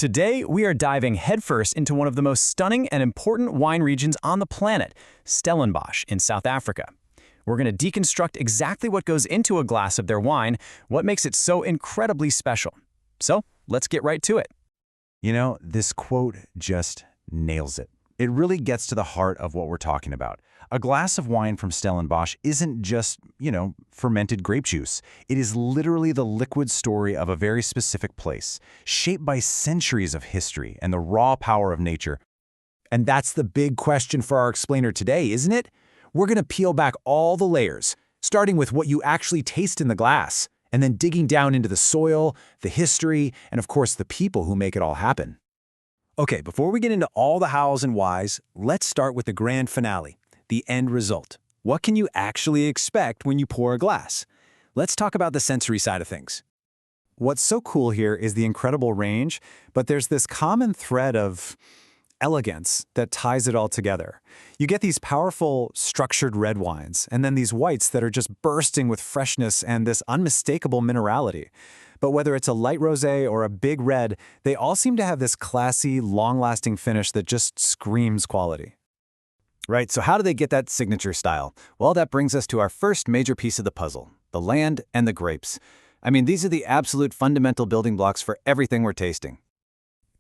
Today, we are diving headfirst into one of the most stunning and important wine regions on the planet, Stellenbosch in South Africa. We're going to deconstruct exactly what goes into a glass of their wine, what makes it so incredibly special. So, let's get right to it. You know, this quote just nails it. It really gets to the heart of what we're talking about. A glass of wine from Stellenbosch isn't just, fermented grape juice. It is literally the liquid story of a very specific place, shaped by centuries of history and the raw power of nature. And that's the big question for our explainer today, isn't it? We're going to peel back all the layers, starting with what you actually taste in the glass, and then digging down into the soil, the history, and of course the people who make it all happen. Okay, before we get into all the hows and whys, let's start with the grand finale, the end result. What can you actually expect when you pour a glass? Let's talk about the sensory side of things. What's so cool here is the incredible range, but there's this common thread of elegance that ties it all together. You get these powerful, structured red wines, and then these whites that are just bursting with freshness and this unmistakable minerality. But whether it's a light rosé or a big red, they all seem to have this classy, long-lasting finish that just screams quality. Right, so how do they get that signature style? Well, that brings us to our first major piece of the puzzle, the land and the grapes. I mean, these are the absolute fundamental building blocks for everything we're tasting.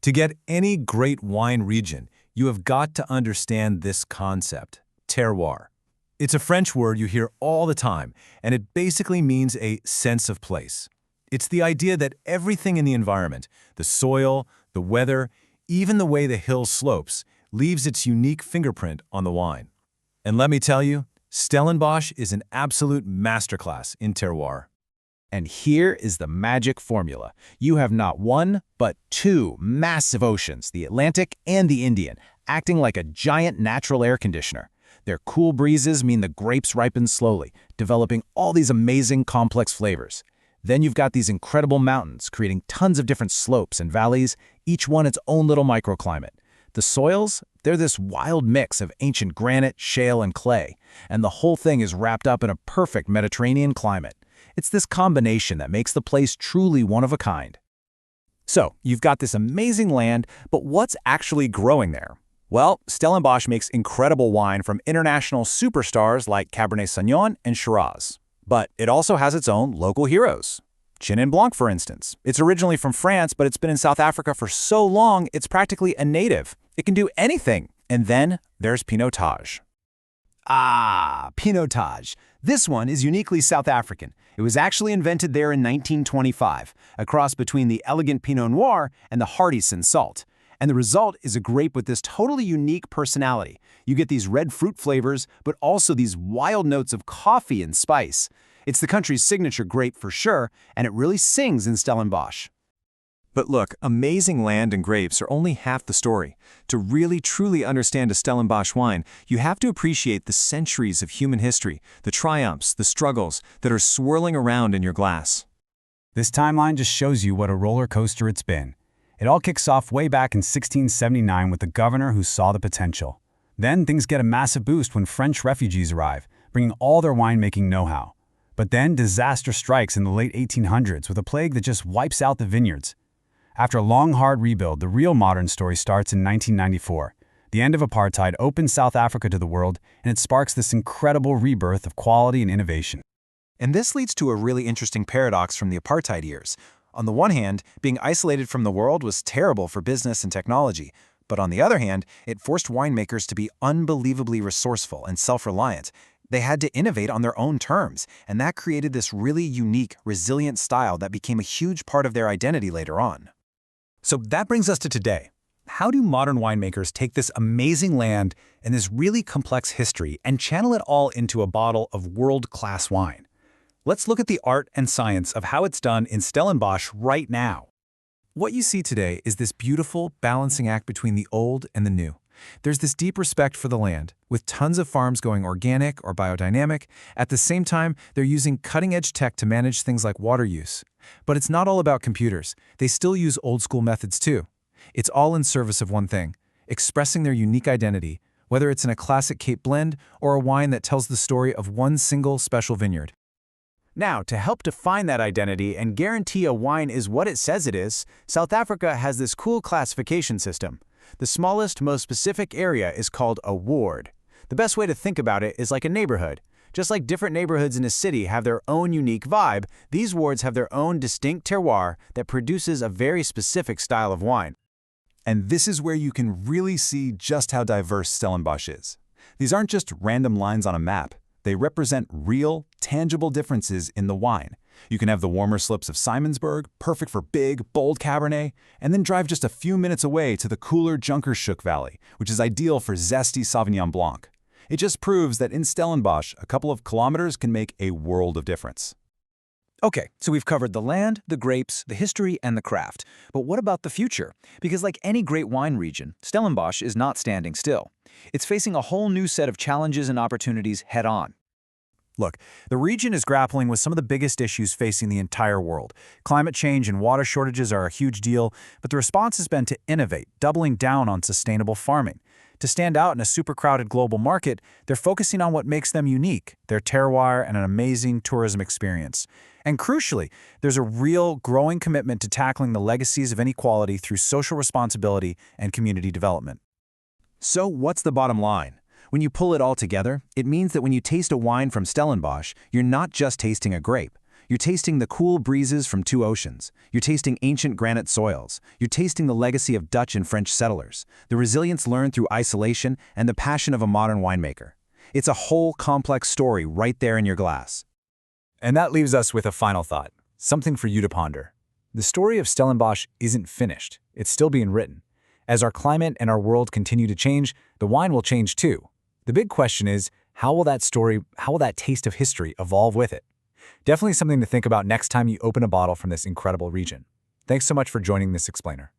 To get any great wine region, you have got to understand this concept, terroir. It's a French word you hear all the time, and it basically means a sense of place. It's the idea that everything in the environment, the soil, the weather, even the way the hill slopes, leaves its unique fingerprint on the wine. And let me tell you, Stellenbosch is an absolute masterclass in terroir. And here is the magic formula. You have not one, but two massive oceans, the Atlantic and the Indian, acting like a giant natural air conditioner. Their cool breezes mean the grapes ripen slowly, developing all these amazing complex flavors. Then you've got these incredible mountains, creating tons of different slopes and valleys, each one its own little microclimate. The soils, they're this wild mix of ancient granite, shale, and clay, and the whole thing is wrapped up in a perfect Mediterranean climate. It's this combination that makes the place truly one of a kind. So, you've got this amazing land, but what's actually growing there? Well, Stellenbosch makes incredible wine from international superstars like Cabernet Sauvignon and Shiraz. But it also has its own local heroes. Chenin Blanc, for instance. It's originally from France, but it's been in South Africa for so long, it's practically a native. It can do anything. And then there's Pinotage. Pinotage. This one is uniquely South African. It was actually invented there in 1925, a cross between the elegant Pinot Noir and the hardy Cinsault. And the result is a grape with this totally unique personality. You get these red fruit flavors, but also these wild notes of coffee and spice. It's the country's signature grape for sure, and it really sings in Stellenbosch. But look, amazing land and grapes are only half the story. To really truly understand a Stellenbosch wine, you have to appreciate the centuries of human history, the triumphs, the struggles that are swirling around in your glass. This timeline just shows you what a roller coaster it's been. It all kicks off way back in 1679 with the governor who saw the potential. Then things get a massive boost when French refugees arrive, bringing all their winemaking know-how. But then disaster strikes in the late 1800s with a plague that just wipes out the vineyards. After a long, hard rebuild, the real modern story starts in 1994. The end of apartheid opens South Africa to the world, and it sparks this incredible rebirth of quality and innovation. And this leads to a really interesting paradox from the apartheid years. On the one hand, being isolated from the world was terrible for business and technology. But on the other hand, it forced winemakers to be unbelievably resourceful and self-reliant. They had to innovate on their own terms, and that created this really unique, resilient style that became a huge part of their identity later on. So that brings us to today. How do modern winemakers take this amazing land and this really complex history and channel it all into a bottle of world-class wine? Let's look at the art and science of how it's done in Stellenbosch right now. What you see today is this beautiful balancing act between the old and the new. There's this deep respect for the land, with tons of farms going organic or biodynamic. At the same time, they're using cutting-edge tech to manage things like water use. But it's not all about computers. They still use old-school methods too. It's all in service of one thing, expressing their unique identity, whether it's in a classic Cape blend or a wine that tells the story of one single special vineyard. Now, to help define that identity and guarantee a wine is what it says it is, South Africa has this cool classification system. The smallest, most specific area is called a ward. The best way to think about it is like a neighborhood. Just like different neighborhoods in a city have their own unique vibe, these wards have their own distinct terroir that produces a very specific style of wine. And this is where you can really see just how diverse Stellenbosch is. These aren't just random lines on a map. They represent real, tangible differences in the wine. You can have the warmer slopes of Simonsberg, perfect for big, bold Cabernet, and then drive just a few minutes away to the cooler Junkershoek Valley, which is ideal for zesty Sauvignon Blanc. It just proves that in Stellenbosch, a couple of kilometers can make a world of difference. Okay, so we've covered the land, the grapes, the history, and the craft. But what about the future? Because like any great wine region, Stellenbosch is not standing still. It's facing a whole new set of challenges and opportunities head-on. Look, the region is grappling with some of the biggest issues facing the entire world. Climate change and water shortages are a huge deal, but the response has been to innovate, doubling down on sustainable farming. To stand out in a super-crowded global market, they're focusing on what makes them unique, their terroir and an amazing tourism experience. And crucially, there's a real, growing commitment to tackling the legacies of inequality through social responsibility and community development. So what's the bottom line? When you pull it all together, it means that when you taste a wine from Stellenbosch, you're not just tasting a grape. You're tasting the cool breezes from two oceans. You're tasting ancient granite soils. You're tasting the legacy of Dutch and French settlers, the resilience learned through isolation, and the passion of a modern winemaker. It's a whole complex story right there in your glass. And that leaves us with a final thought, something for you to ponder. The story of Stellenbosch isn't finished. It's still being written. As our climate and our world continue to change, the wine will change too. The big question is, how will that taste of history evolve with it? Definitely something to think about next time you open a bottle from this incredible region. Thanks so much for joining this explainer.